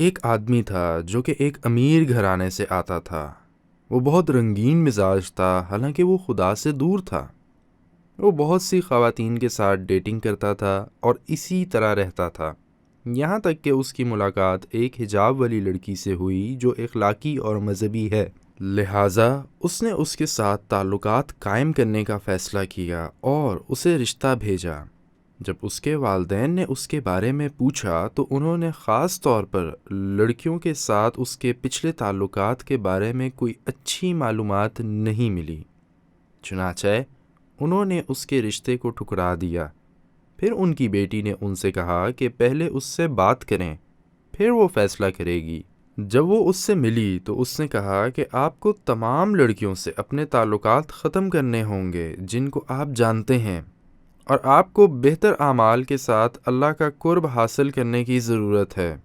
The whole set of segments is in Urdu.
ایک آدمی تھا جو کہ ایک امیر گھرانے سے آتا تھا۔ وہ بہت رنگین مزاج تھا، حالانکہ وہ خدا سے دور تھا۔ وہ بہت سی خواتین کے ساتھ ڈیٹنگ کرتا تھا اور اسی طرح رہتا تھا، یہاں تک کہ اس کی ملاقات ایک حجاب والی لڑکی سے ہوئی جو اخلاقی اور مذہبی ہے۔ لہٰذا اس نے اس کے ساتھ تعلقات قائم کرنے کا فیصلہ کیا اور اسے رشتہ بھیجا۔ جب اس کے والدین نے اس کے بارے میں پوچھا تو انہوں نے خاص طور پر لڑکیوں کے ساتھ اس کے پچھلے تعلقات کے بارے میں کوئی اچھی معلومات نہیں ملی، چنانچہ انہوں نے اس کے رشتے کو ٹھکرا دیا۔ پھر ان کی بیٹی نے ان سے کہا کہ پہلے اس سے بات کریں، پھر وہ فیصلہ کرے گی۔ جب وہ اس سے ملی تو اس نے کہا کہ آپ کو تمام لڑکیوں سے اپنے تعلقات ختم کرنے ہوں گے جن کو آپ جانتے ہیں، اور آپ کو بہتر اعمال کے ساتھ اللہ کا قرب حاصل کرنے کی ضرورت ہے۔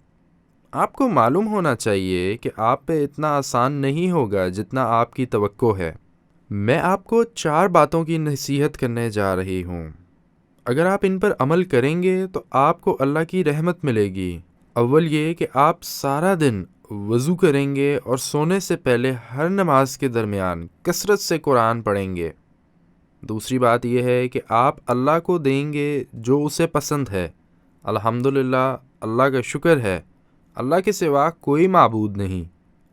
آپ کو معلوم ہونا چاہیے کہ آپ پہ اتنا آسان نہیں ہوگا جتنا آپ کی توقع ہے۔ میں آپ کو 4 باتوں کی نصیحت کرنے جا رہی ہوں۔ اگر آپ ان پر عمل کریں گے تو آپ کو اللہ کی رحمت ملے گی۔ اول یہ کہ آپ سارا دن وضو کریں گے اور سونے سے پہلے ہر نماز کے درمیان کثرت سے قرآن پڑھیں گے۔ دوسری بات یہ ہے کہ آپ اللہ کو دیں گے جو اسے پسند ہے۔ الحمدللہ، اللہ کا شکر ہے، اللہ کے سوا کوئی معبود نہیں،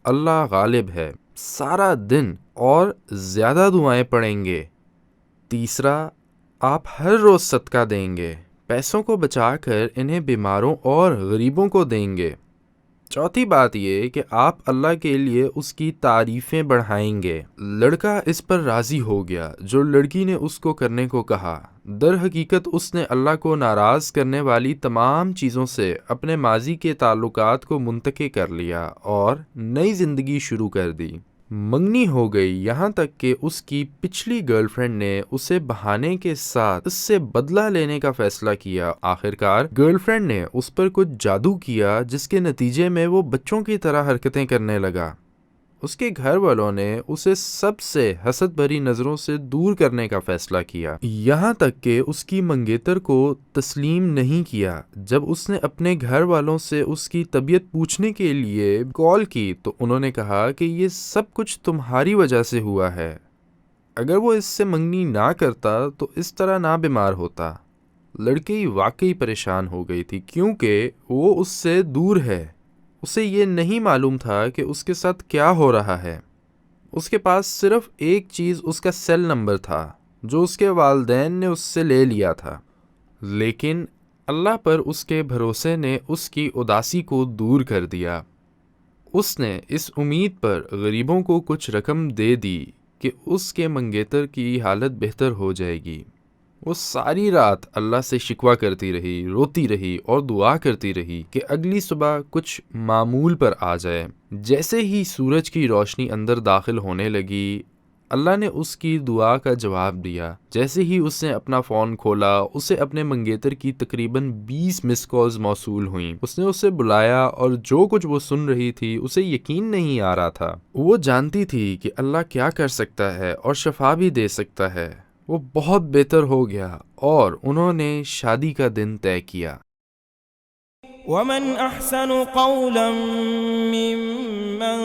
اللہ غالب ہے، سارا دن اور زیادہ دعائیں پڑھیں گے۔ تیسرا، آپ ہر روز صدقہ دیں گے، پیسوں کو بچا کر انہیں بیماروں اور غریبوں کو دیں گے۔ چوتھی بات یہ کہ آپ اللہ کے لیے اس کی تعریفیں بڑھائیں گے۔ لڑکا اس پر راضی ہو گیا جو لڑکی نے اس کو کرنے کو کہا۔ در حقیقت اس نے اللہ کو ناراض کرنے والی تمام چیزوں سے اپنے ماضی کے تعلقات کو منتقل کر لیا اور نئی زندگی شروع کر دی۔ منگنی ہو گئی، یہاں تک کہ اس کی پچھلی گرل فرینڈ نے اسے بہانے کے ساتھ اس سے بدلہ لینے کا فیصلہ کیا۔ آخرکار گرل فرینڈ نے اس پر کچھ جادو کیا جس کے نتیجے میں وہ بچوں کی طرح حرکتیں کرنے لگا۔ اس کے گھر والوں نے اسے سب سے حسد بھری نظروں سے دور کرنے کا فیصلہ کیا، یہاں تک کہ اس کی منگیتر کو تسلیم نہیں کیا۔ جب اس نے اپنے گھر والوں سے اس کی طبیعت پوچھنے کے لیے کال کی تو انہوں نے کہا کہ یہ سب کچھ تمہاری وجہ سے ہوا ہے۔ اگر وہ اس سے منگنی نہ کرتا تو اس طرح نہ بیمار ہوتا۔ لڑکی واقعی پریشان ہو گئی تھی کیونکہ وہ اس سے دور ہے۔ اسے یہ نہیں معلوم تھا کہ اس کے ساتھ کیا ہو رہا ہے۔ اس کے پاس صرف ایک چیز اس کا سیل نمبر تھا جو اس کے والدین نے اس سے لے لیا تھا، لیکن اللہ پر اس کے بھروسے نے اس کی اداسی کو دور کر دیا۔ اس نے اس امید پر غریبوں کو کچھ رقم دے دی کہ اس کے منگیتر کی حالت بہتر ہو جائے گی۔ وہ ساری رات اللہ سے شکوہ کرتی رہی، روتی رہی اور دعا کرتی رہی کہ اگلی صبح کچھ معمول پر آ جائے۔ جیسے ہی سورج کی روشنی اندر داخل ہونے لگی، اللہ نے اس کی دعا کا جواب دیا۔ جیسے ہی اس نے اپنا فون کھولا، اسے اپنے منگیتر کی تقریباً 20 مس کالز موصول ہوئیں۔ اس نے اسے بلایا اور جو کچھ وہ سن رہی تھی اسے یقین نہیں آ رہا تھا۔ وہ جانتی تھی کہ اللہ کیا کر سکتا ہے اور شفا بھی دے سکتا ہے۔ وہ بہت بہتر ہو گیا اور انہوں نے شادی کا دن طے کیا۔ ومن احسن قولا ممن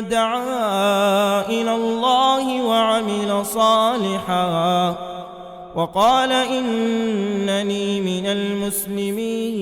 دعا الى الله وعمل صالحا وقال انني من المسلمين